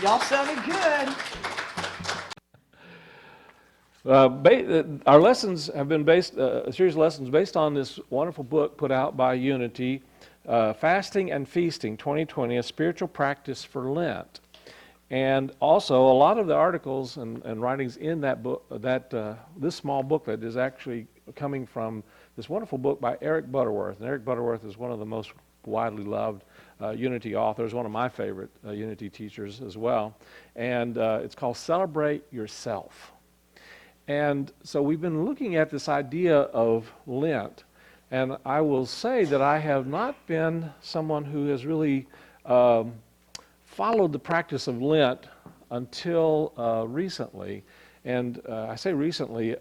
Y'all sounded good. Our lessons have been based, a series of lessons based on this wonderful book put out by Unity, Fasting and Feasting 2020, a spiritual practice for Lent. And also, a lot of the articles and writings in that book, this small booklet is actually coming from this wonderful book by Eric Butterworth. And Eric Butterworth is one of the most widely loved Unity authors, one of my favorite Unity teachers as well. And it's called Celebrate Yourself. And so we've been looking at this idea of Lent, and I will say that I have not been someone who has really followed the practice of Lent until recently. And I say recently,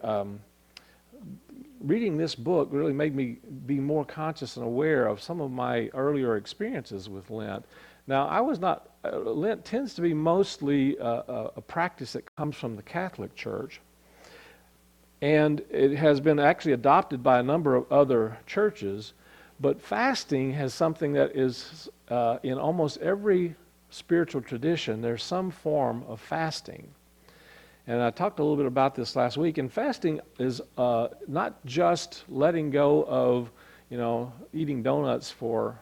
reading this book really made me be more conscious and aware of some of my earlier experiences with Lent. Now, I was not, Lent tends to be mostly a practice that comes from the Catholic Church. And it has been actually adopted by a number of other churches, but fasting has something that is in almost every spiritual tradition, there's some form of fasting. And I talked a little bit about this last week, and fasting is not just letting go of, eating donuts for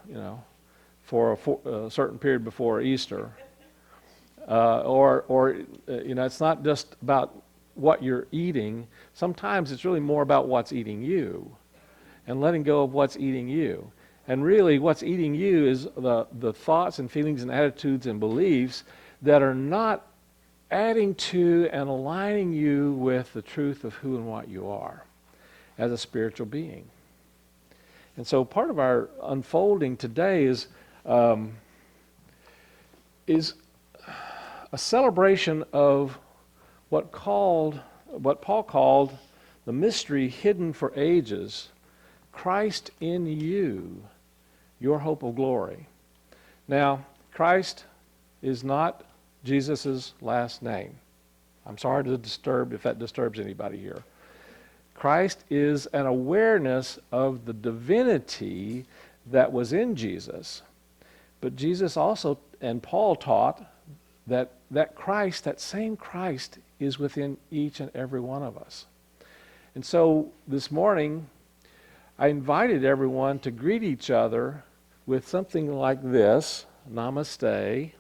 a certain period before Easter, it's not just about what you're eating. Sometimes it's really more about what's eating you and letting go of what's eating you. And really what's eating you is the thoughts and feelings and attitudes and beliefs that are not adding to and aligning you with the truth of who and what you are as a spiritual being. And so part of our unfolding today is a celebration of what Paul called the mystery hidden for ages, Christ in you, your hope of glory. Now, Christ is not Jesus' last name. I'm sorry to disturb if that disturbs anybody here. Christ is an awareness of the divinity that was in Jesus. But Jesus also, and Paul taught, that Christ, that same Christ, is within each and every one of us. And so this morning, I invited everyone to greet each other with something like this, namaste.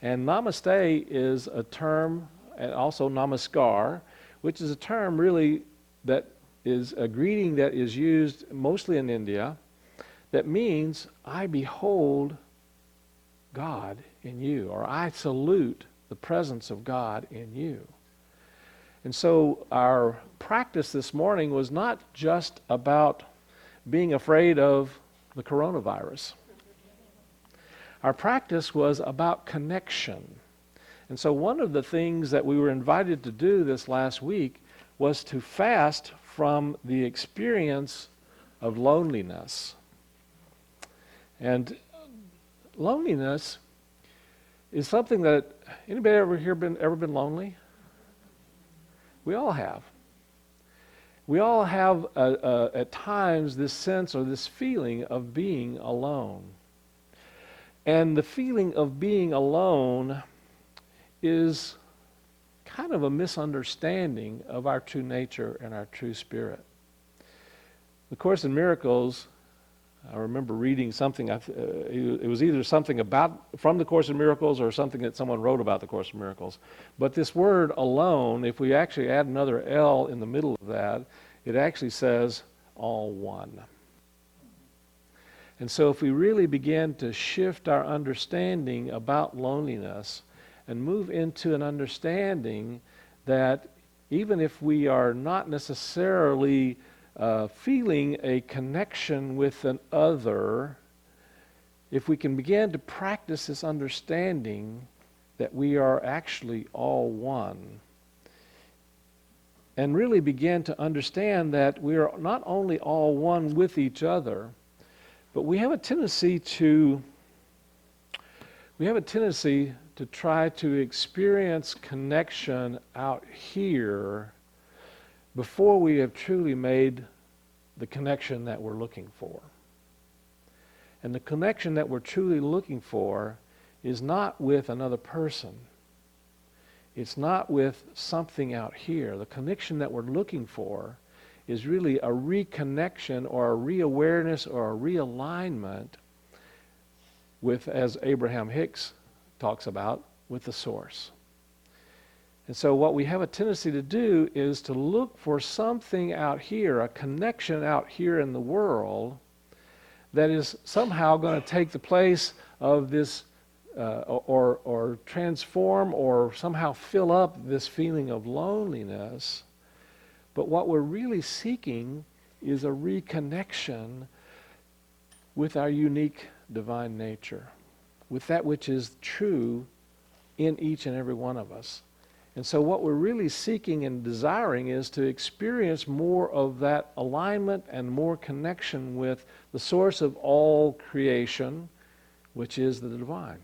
And namaste is a term, and also namaskar, which is a term really that is a greeting that is used mostly in India, that means I behold God in you, or I salute the presence of God in you. And so our practice this morning was not just about being afraid of the coronavirus. Our practice was about connection. And so one of the things that we were invited to do this last week was to fast from the experience of loneliness. And loneliness is something that, anybody ever been lonely? We all have. We all have at times this sense or this feeling of being alone. And the feeling of being alone is kind of a misunderstanding of our true nature and our true spirit. The Course in Miracles, I remember reading something, it was either something from the Course in Miracles or something that someone wrote about the Course in Miracles. But this word alone, if we actually add another L in the middle of that, it actually says all one. And so if we really begin to shift our understanding about loneliness and move into an understanding that even if we are not necessarily feeling a connection with an other, if we can begin to practice this understanding that we are actually all one, and really begin to understand that we are not only all one with each other, but we have a tendency to try to experience connection out here before we have truly made the connection that we're looking for. And the connection that we're truly looking for is not with another person. It's not with something out here. The connection that we're looking for is really a reconnection or a reawareness or a realignment with, as Abraham Hicks talks about, with the source. And so what we have a tendency to do is to look for something out here, a connection out here in the world that is somehow going to take the place of this or transform or somehow fill up this feeling of loneliness. But what we're really seeking is a reconnection with our unique divine nature, with that which is true in each and every one of us. And so what we're really seeking and desiring is to experience more of that alignment and more connection with the source of all creation, which is the divine.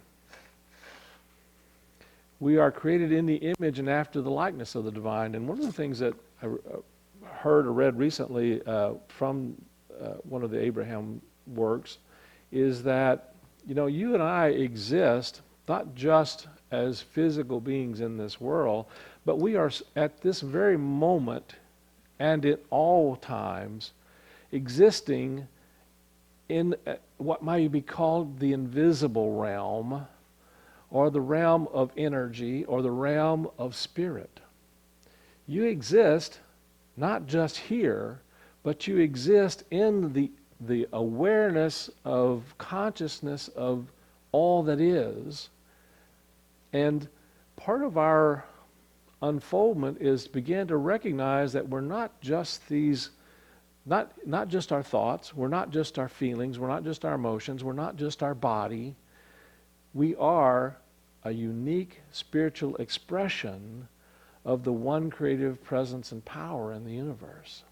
We are created in the image and after the likeness of the divine. And one of the things that I heard or read recently from one of the Abraham works is that, you and I exist not just as physical beings in this world, but we are at this very moment and at all times existing in what might be called the invisible realm, or the realm of energy, or the realm of spirit. You exist not just here, but you exist in the awareness of consciousness of all that is. And part of our unfoldment is to begin to recognize that we're not just these, not just our thoughts, we're not just our feelings, we're not just our emotions, we're not just our body. We are a unique spiritual expression of the one creative presence and power in the universe.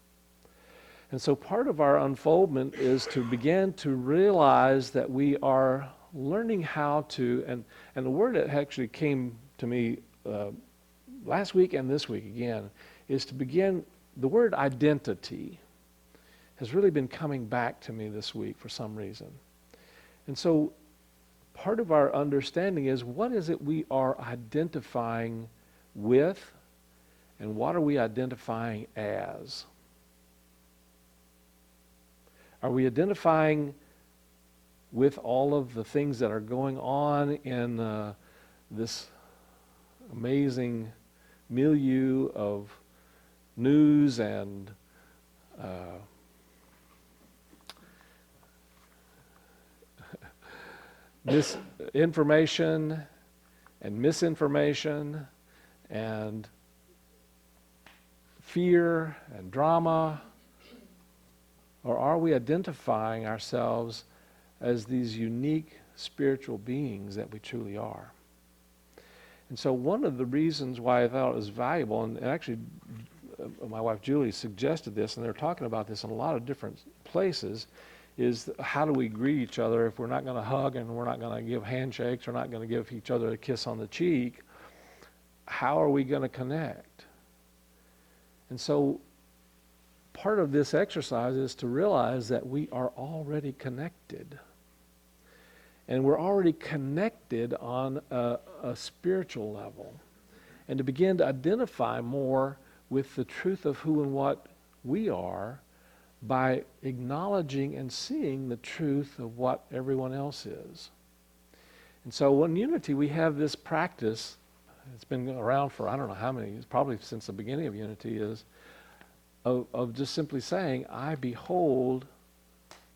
And so part of our unfoldment is to begin to realize that we are learning how to, and the word that actually came to me last week and this week again, is to begin, the word identity has really been coming back to me this week for some reason. And so part of our understanding is, what is it we are identifying with, and what are we identifying as? Are we identifying with all of the things that are going on in this amazing milieu of news and misinformation and misinformation and fear and drama? Or are we identifying ourselves as these unique spiritual beings that we truly are? And so one of the reasons why I thought it was valuable, and actually my wife Julie suggested this, and they're talking about this in a lot of different places, is how do we greet each other if we're not going to hug and we're not going to give handshakes, we're not going to give each other a kiss on the cheek? How are we going to connect? And so part of this exercise is to realize that we are already connected. And we're already connected on a spiritual level. And to begin to identify more with the truth of who and what we are by acknowledging and seeing the truth of what everyone else is. And so in Unity we have this practice, it's been around for I don't know how many, it's probably since the beginning of Unity, is of just simply saying, I behold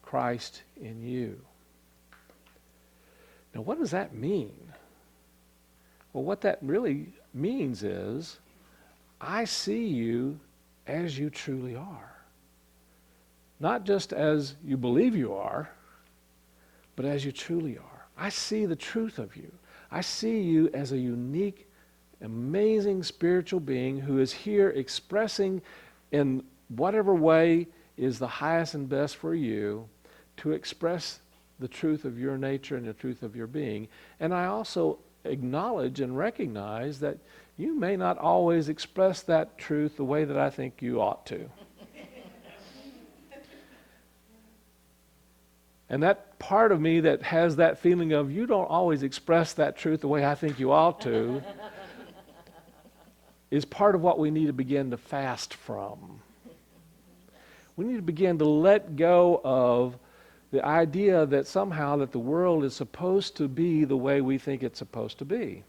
Christ in you. Now what does that mean? Well, what that really means is, I see you as you truly are. Not just as you believe you are, but as you truly are. I see the truth of you. I see you as a unique, amazing spiritual being who is here expressing in whatever way is the highest and best for you to express the truth of your nature and the truth of your being. And I also acknowledge and recognize that you may not always express that truth the way that I think you ought to. And that part of me that has that feeling of you don't always express that truth the way I think you ought to, is part of what we need to begin to fast from. We need to begin to let go of the idea that somehow that the world is supposed to be the way we think it's supposed to be.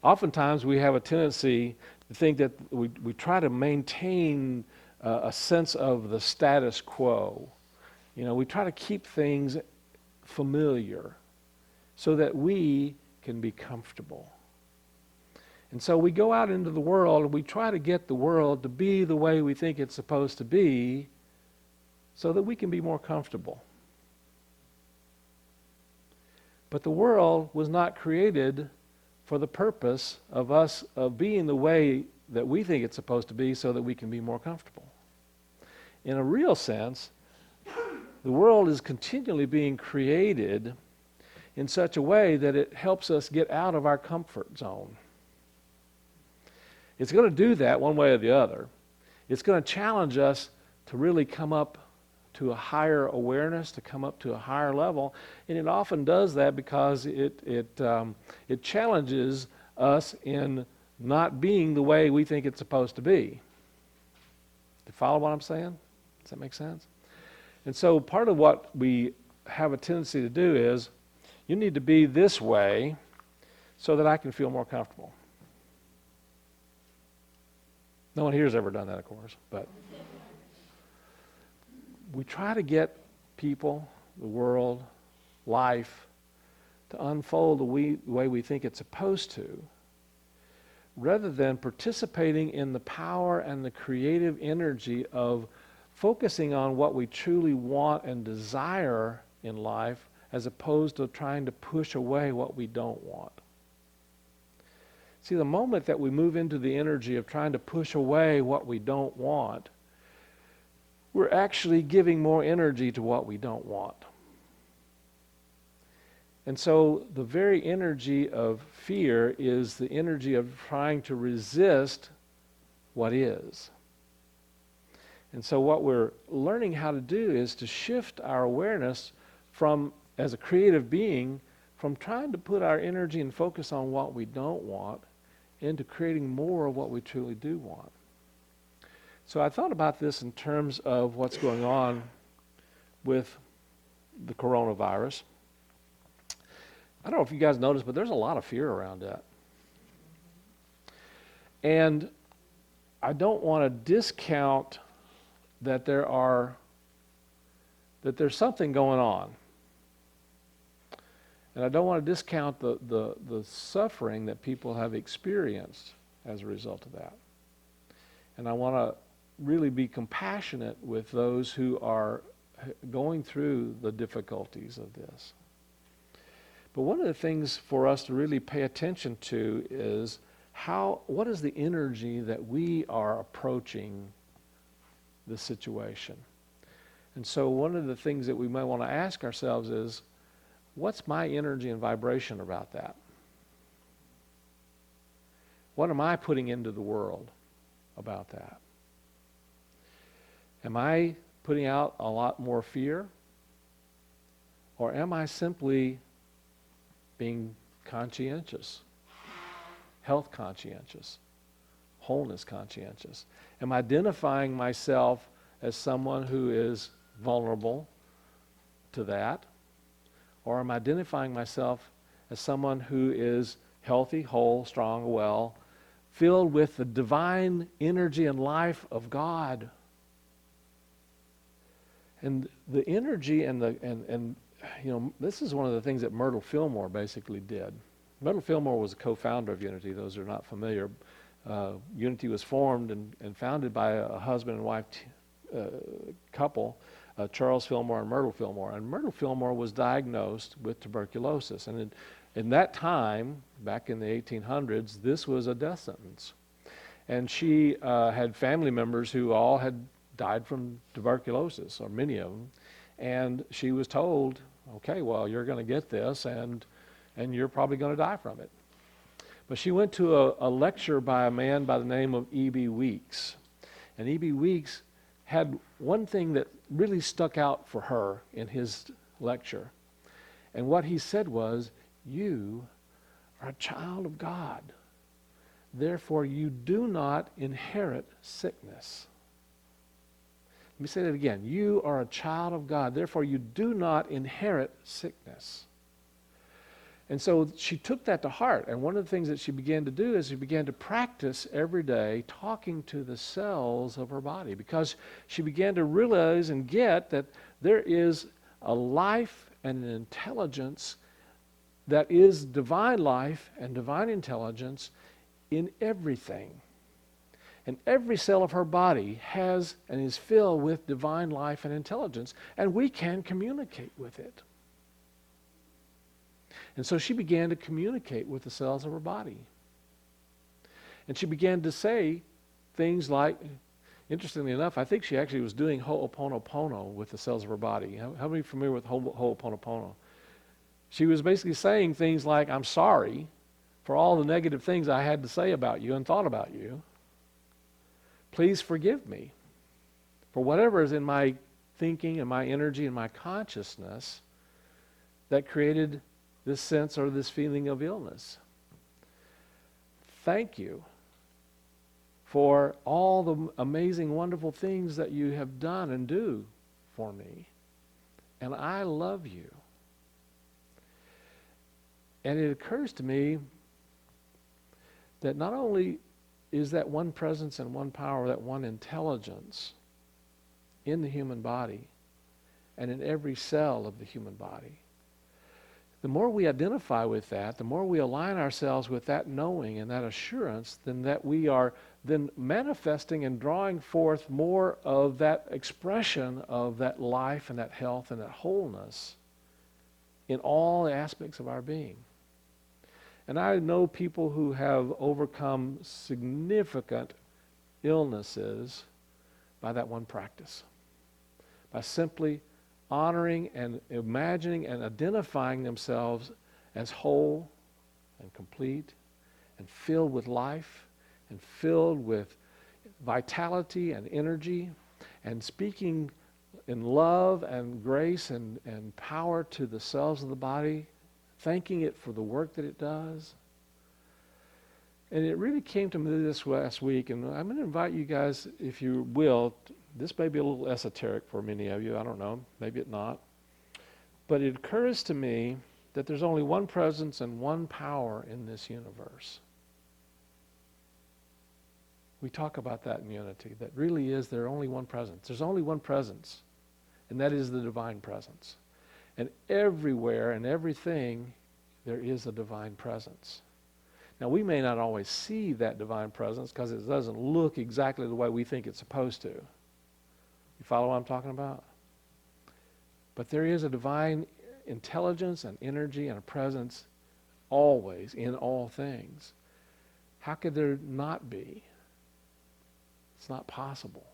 Oftentimes we have a tendency to think that we try to maintain a sense of the status quo. You know, we try to keep things familiar so that we can be comfortable. And so we go out into the world and we try to get the world to be the way we think it's supposed to be so that we can be more comfortable. But the world was not created for the purpose of us of being the way that we think it's supposed to be so that we can be more comfortable. In a real sense, the world is continually being created in such a way that it helps us get out of our comfort zone. It's going to do that one way or the other. It's going to challenge us to really come up to a higher awareness, to come up to a higher level, and it often does that because it challenges us in not being the way we think it's supposed to be. You follow what I'm saying? Does that make sense? And so part of what we have a tendency to do is, you need to be this way so that I can feel more comfortable. No one here has ever done that, of course, but we try to get people, the world, life, to unfold the way we think it's supposed to, rather than participating in the power and the creative energy of focusing on what we truly want and desire in life, as opposed to trying to push away what we don't want. See, the moment that we move into the energy of trying to push away what we don't want, we're actually giving more energy to what we don't want. And so the very energy of fear is the energy of trying to resist what is. And so what we're learning how to do is to shift our awareness from, as a creative being, from trying to put our energy and focus on what we don't want into creating more of what we truly do want. So I thought about this in terms of what's going on with the coronavirus. I don't know if you guys noticed, but there's a lot of fear around that. And I don't want to discount that there's something going on. And I don't want to discount the suffering that people have experienced as a result of that. And I want to really be compassionate with those who are going through the difficulties of this. But one of the things for us to really pay attention to is what is the energy that we are approaching the situation. And so one of the things that we might want to ask ourselves is, what's my energy and vibration about that? What am I putting into the world about that? Am I putting out a lot more fear? Or am I simply being conscientious, health conscientious, wholeness conscientious? Am I identifying myself as someone who is vulnerable to that? Or am I identifying myself as someone who is healthy, whole, strong, well, filled with the divine energy and life of God? And the energy and this is one of the things that Myrtle Fillmore basically did. Myrtle Fillmore was a co-founder of Unity. Those who are not familiar, Unity was formed and founded by a husband and wife couple, Charles Fillmore and Myrtle Fillmore. And Myrtle Fillmore was diagnosed with tuberculosis. And in that time, back in the 1800s, this was a death sentence. And she had family members who all had died from tuberculosis, or many of them. And she was told, okay, well, you're going to get this, and you're probably going to die from it. But she went to a lecture by a man by the name of E.B. Weeks. And E.B. Weeks had one thing that really stuck out for her in his lecture. And what he said was, You are a child of God. Therefore, you do not inherit sickness. Let me say that again. You are a child of God. Therefore, you do not inherit sickness. And so she took that to heart. And one of the things that she began to do is she began to practice every day talking to the cells of her body, because she began to realize and get that there is a life and an intelligence that is divine life and divine intelligence in everything. And every cell of her body has and is filled with divine life and intelligence, and we can communicate with it. And so she began to communicate with the cells of her body. And she began to say things like, interestingly enough, I think she actually was doing Ho'oponopono with the cells of her body. How many are familiar with Ho'oponopono? She was basically saying things like, I'm sorry for all the negative things I had to say about you and thought about you. Please forgive me for whatever is in my thinking and my energy and my consciousness that created this sense or this feeling of illness. Thank you for all the amazing, wonderful things that you have done and do for me. And I love you. And it occurs to me that not only is that one presence and one power, that one intelligence in the human body and in every cell of the human body, the more we identify with that, the more we align ourselves with that knowing and that assurance, then that we are then manifesting and drawing forth more of that expression of that life and that health and that wholeness in all aspects of our being. And I know people who have overcome significant illnesses by that one practice, by simply honoring and imagining and identifying themselves as whole and complete and filled with life and filled with vitality and energy, and speaking in love and grace and power to the cells of the body, thanking it for the work that it does. And it really came to me this last week, and I'm going to invite you guys, if you will, this may be a little esoteric for many of you, I don't know, maybe it's not. But it occurs to me that there's only one presence and one power in this universe. We talk about that in unity, that really is there only one presence. There's only one presence, and that is the divine presence. And everywhere and everything, there is a divine presence. Now, we may not always see that divine presence because it doesn't look exactly the way we think it's supposed to. You follow what I'm talking about? But there is a divine intelligence and energy and a presence always in all things. How could there not be? It's not possible.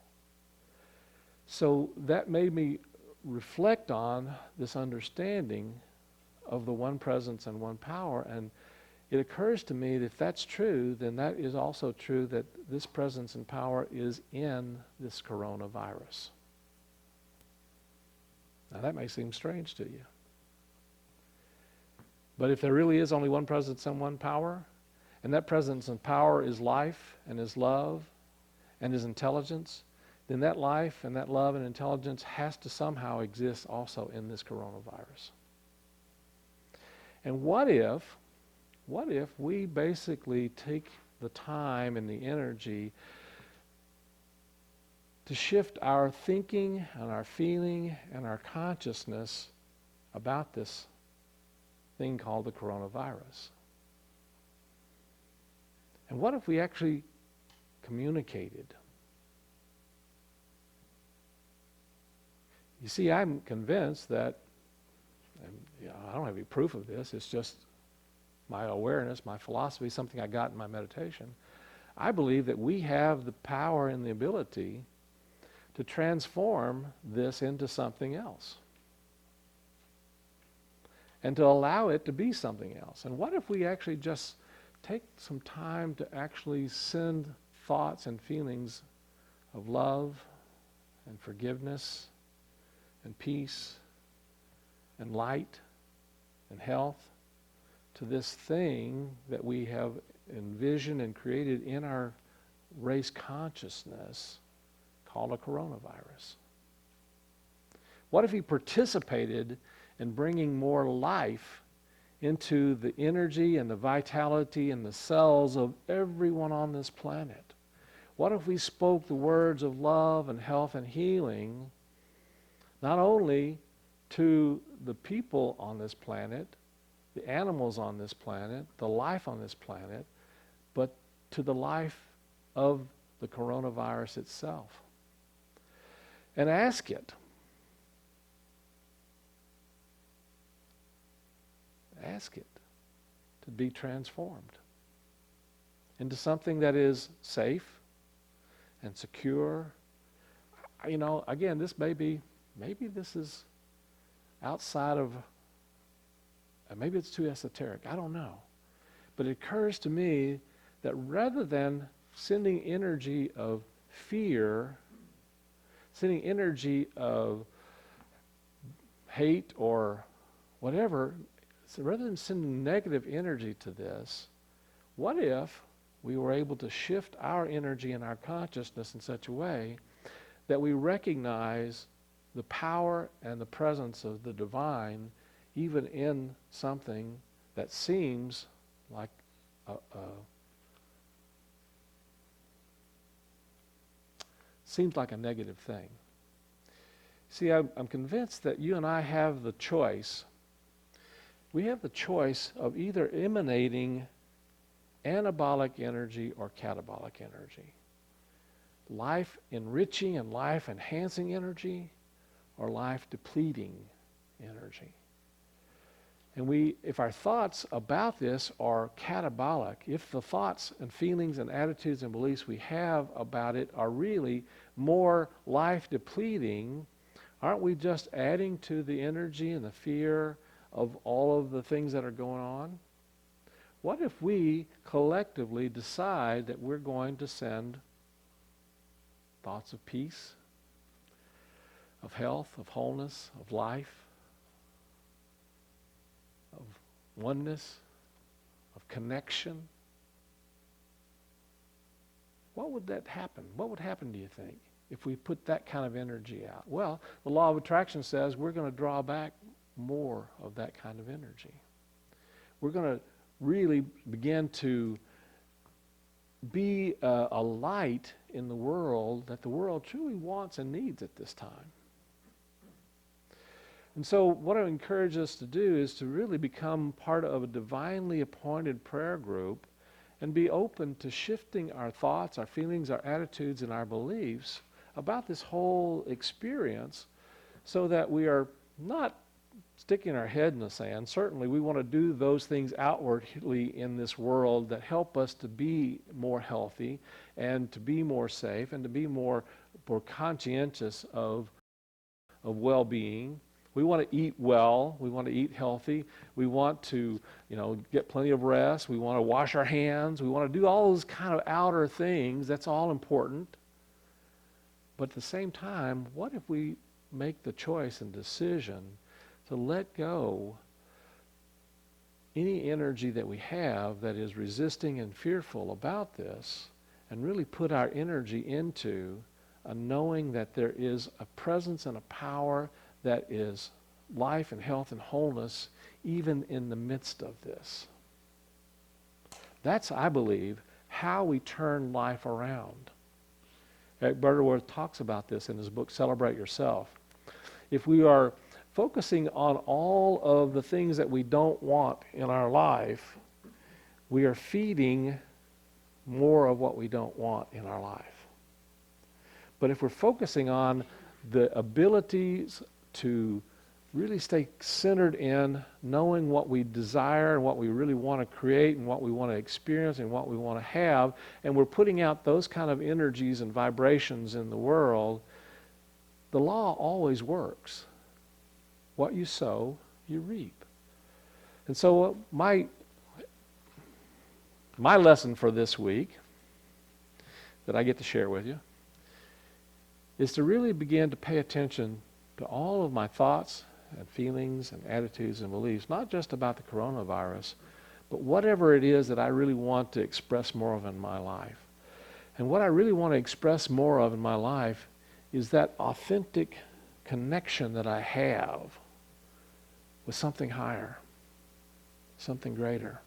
So that made me reflect on this understanding of the one presence and one power, and it occurs to me that if that's true, then that is also true that this presence and power is in this coronavirus. Now that may seem strange to you. But if there really is only one presence and one power, and that presence and power is life and is love and is intelligence, then that life and that love and intelligence has to somehow exist also in this coronavirus. And what if we basically take the time and the energy to shift our thinking and our feeling and our consciousness about this thing called the coronavirus? And what if we actually communicated? You see, I'm convinced that, and I don't have any proof of this, it's just my awareness, my philosophy, something I got in my meditation. I believe that we have the power and the ability to transform this into something else and to allow it to be something else. And what if we actually just take some time to actually send thoughts and feelings of love and forgiveness and peace and light and health to this thing that we have envisioned and created in our race consciousness called a coronavirus? What if he participated in bringing more life into the energy and the vitality and the cells of everyone on this planet? What if we spoke the words of love and health and healing not only to the people on this planet, the animals on this planet, the life on this planet, but to the life of the coronavirus itself? And ask it. Ask it to be transformed into something that is safe and secure. Again, this maybe this is outside of, maybe it's too esoteric, I don't know. But it occurs to me that rather than sending energy of fear, sending energy of hate or whatever, so rather than sending negative energy to this, what if we were able to shift our energy and our consciousness in such a way that we recognize the power and the presence of the divine even in something that seems like a negative thing? See, I'm convinced that you and I have the choice. We have the choice of either emanating anabolic energy or catabolic energy. Life enriching and life enhancing energy or life depleting energy. And if our thoughts about this are catabolic, if the thoughts and feelings and attitudes and beliefs we have about it are really more life depleting, aren't we just adding to the energy and the fear of all of the things that are going on? What if we collectively decide that we're going to send thoughts of peace, of health, of wholeness, of life, of oneness, of connection? What would that happen? What would happen, do you think, if we put that kind of energy out? Well, the law of attraction says we're going to draw back more of that kind of energy. We're going to really begin to be a light in the world that the world truly wants and needs at this time. And so what I encourage us to do is to really become part of a divinely appointed prayer group and be open to shifting our thoughts, our feelings, our attitudes, and our beliefs about this whole experience so that we are not sticking our head in the sand. Certainly we want to do those things outwardly in this world that help us to be more healthy and to be more safe and to be more conscientious of well-being. We want to eat well. We want to eat healthy. We want to, get plenty of rest. We want to wash our hands. We want to do all those kind of outer things. That's all important. But at the same time, what if we make the choice and decision to let go any energy that we have that is resisting and fearful about this and really put our energy into a knowing that there is a presence and a power that is life and health and wholeness even in the midst of this. That's, I believe, how we turn life around. Eric Butterworth talks about this in his book, Celebrate Yourself. If we are focusing on all of the things that we don't want in our life, we are feeding more of what we don't want in our life. But if we're focusing on the abilities to really stay centered in knowing what we desire and what we really want to create and what we want to experience and what we want to have, and we're putting out those kind of energies and vibrations in the world, the law always works. What you sow, you reap. And so my lesson for this week that I get to share with you is to really begin to pay attention to all of my thoughts and feelings and attitudes and beliefs, not just about the coronavirus, but whatever it is that I really want to express more of in my life. And what I really want to express more of in my life is that authentic connection that I have with something higher, something greater.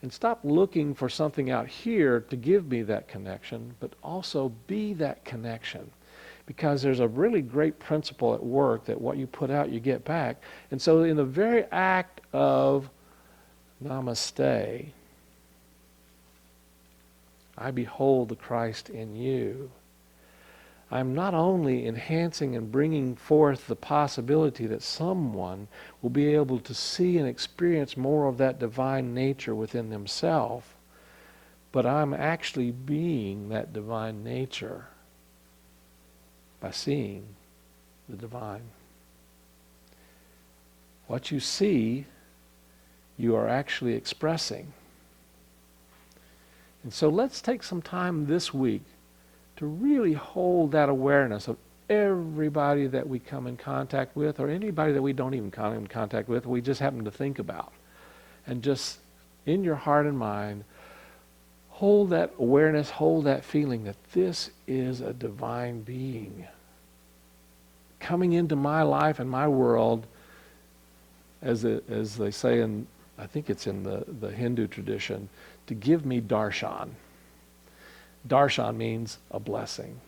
And stop looking for something out here to give me that connection, but also be that connection. Because there's a really great principle at work that what you put out, you get back. And so in the very act of namaste, I behold the Christ in you. I'm not only enhancing and bringing forth the possibility that someone will be able to see and experience more of that divine nature within themselves, but I'm actually being that divine nature by seeing the divine. What you see, you are actually expressing. And so let's take some time this week to really hold that awareness of everybody that we come in contact with, or anybody that we don't even come in contact with, we just happen to think about. And just in your heart and mind, hold that awareness, hold that feeling that this is a divine being coming into my life and my world, as they say in, I think it's in the Hindu tradition, to give me darshan. Darshan means a blessing,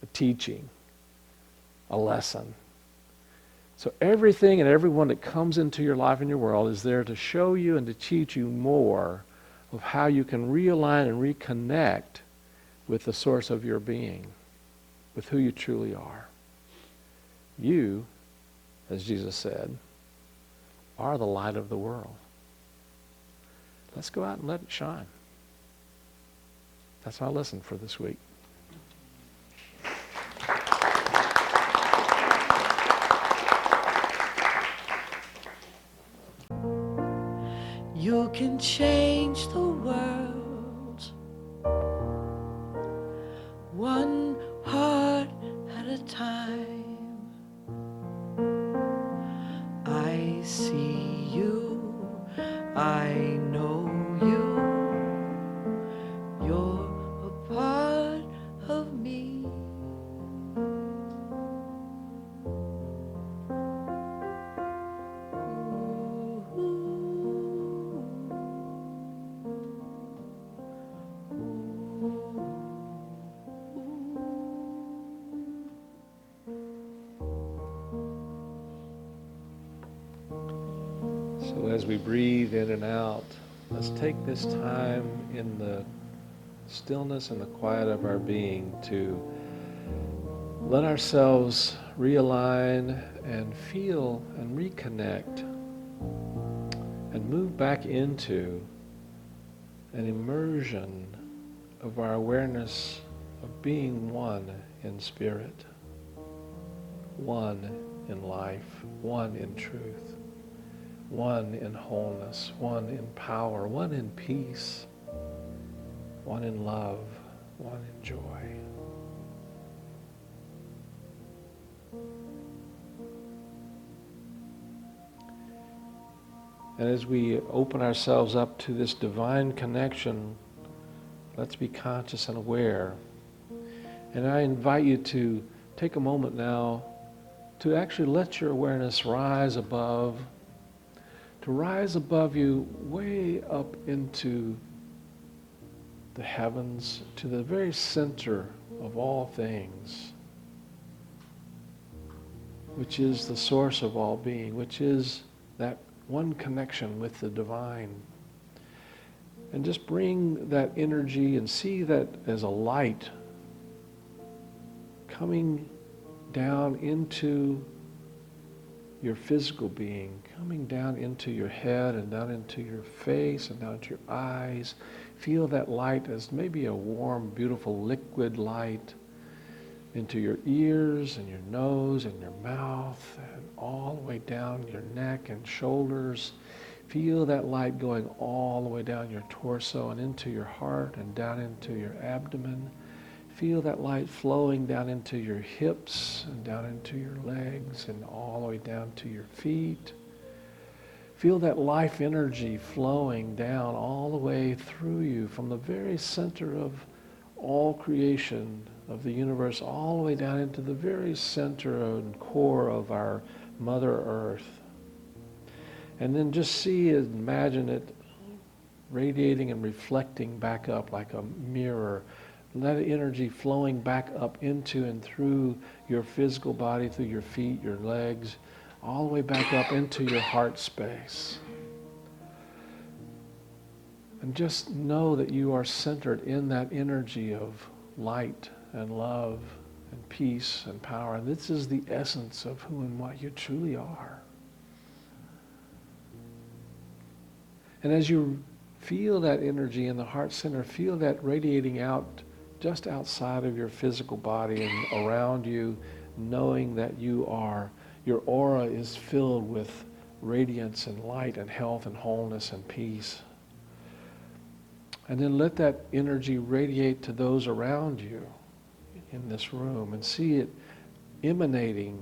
a teaching, a lesson. So everything and everyone that comes into your life and your world is there to show you and to teach you more of how you can realign and reconnect with the source of your being, with who you truly are. You, as Jesus said, are the light of the world. Let's go out and let it shine. That's my lesson for this week. You can change the world one heart at a time. I see you, I know you, you're a part of me. So as we breathe in and out, let's take this time in the stillness and the quiet of our being to let ourselves realign and feel and reconnect and move back into an immersion of our awareness of being one in spirit, one in life, one in truth, one in wholeness, one in power, one in peace, one in love, one in joy. And as we open ourselves up to this divine connection, let's be conscious and aware. And I invite you to take a moment now to actually let your awareness rise above, to rise above you way up into the heavens, to the very center of all things, which is the source of all being, which is that one connection with the divine. And just bring that energy and see that as a light coming down into your physical being, coming down into your head and down into your face and down into your eyes. Feel that light as maybe a warm, beautiful liquid light into your ears and your nose and your mouth and all the way down your neck and shoulders. Feel that light going all the way down your torso and into your heart and down into your abdomen. Feel that light flowing down into your hips and down into your legs and all the way down to your feet. Feel that life energy flowing down all the way through you from the very center of all creation of the universe, all the way down into the very center and core of our Mother Earth. And then just see it, imagine it radiating and reflecting back up like a mirror. Let energy flowing back up into and through your physical body, through your feet, your legs, all the way back up into your heart space. And just know that you are centered in that energy of light and love and peace and power. And this is the essence of who and what you truly are. And as you feel that energy in the heart center, feel that radiating out just outside of your physical body and around you, knowing that your aura is filled with radiance and light and health and wholeness and peace. And then let that energy radiate to those around you in this room and see it emanating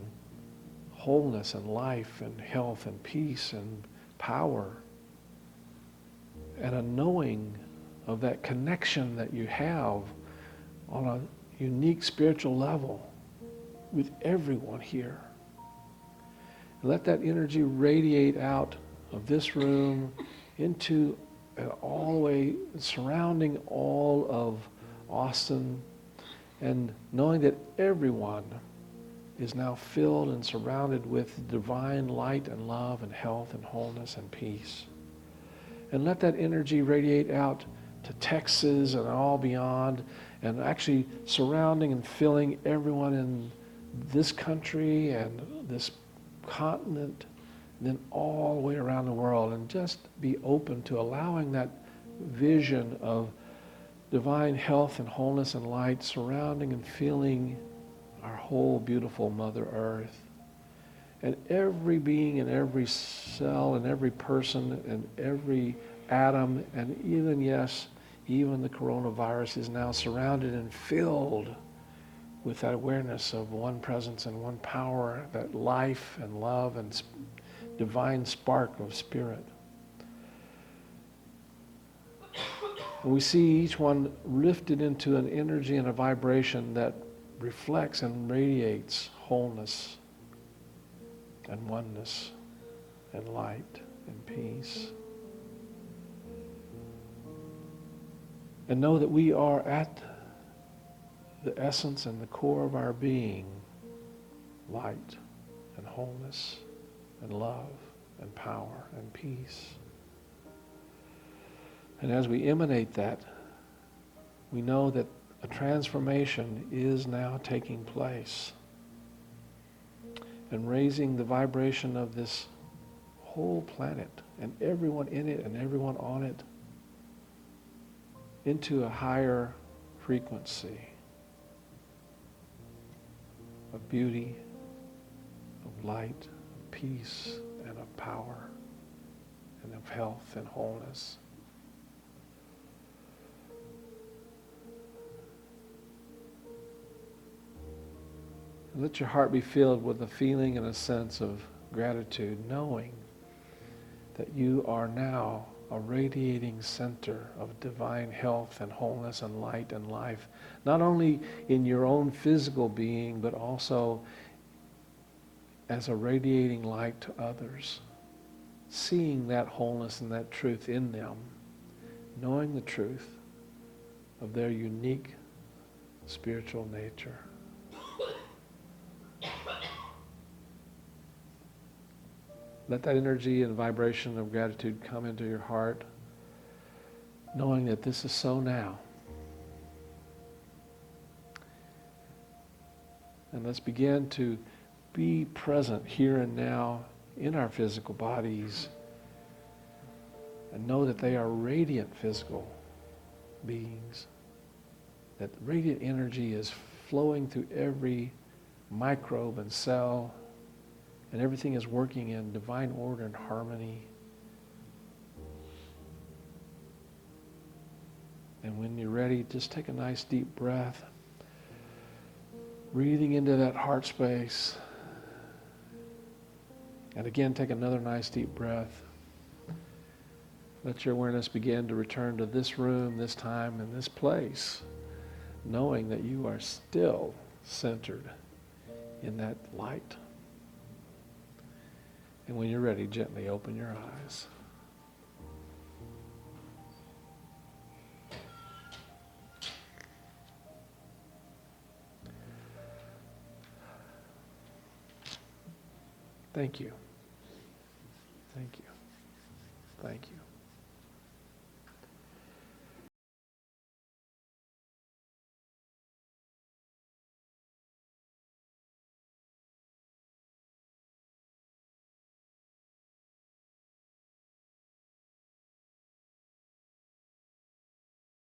wholeness and life and health and peace and power. And a knowing of that connection that you have on a unique spiritual level with everyone here. Let that energy radiate out of this room into all the way surrounding all of Austin, and knowing that everyone is now filled and surrounded with divine light and love and health and wholeness and peace. And let that energy radiate out to Texas and all beyond, and actually surrounding and filling everyone in this country and this continent, and then all the way around the world. And just be open to allowing that vision of divine health and wholeness and light surrounding and filling our whole beautiful Mother Earth. And every being and every cell and every person and every atom, and even, yes, even the coronavirus is now surrounded and filled with that awareness of one presence and one power, that life and love and divine spark of spirit. And we see each one lifted into an energy and a vibration that reflects and radiates wholeness and oneness and light and peace. And know that we are at the essence and the core of our being, light and wholeness and love and power and peace. And as we emanate that, we know that a transformation is now taking place and raising the vibration of this whole planet and everyone in it and everyone on it into a higher frequency of beauty, of light, of peace, and of power, and of health and wholeness. And let your heart be filled with a feeling and a sense of gratitude, knowing that you are now a radiating center of divine health and wholeness and light and life, not only in your own physical being, but also as a radiating light to others, seeing that wholeness and that truth in them, knowing the truth of their unique spiritual nature. Let that energy and vibration of gratitude come into your heart, knowing that this is so now. And let's begin to be present here and now in our physical bodies and know that they are radiant physical beings, that radiant energy is flowing through every microbe and cell, and everything is working in divine order and harmony. And when you're ready, just take a nice deep breath, breathing into that heart space. And again, take another nice deep breath. Let your awareness begin to return to this room, this time, and this place, knowing that you are still centered in that light. And when you're ready, gently open your eyes. Thank you. Thank you. Thank you.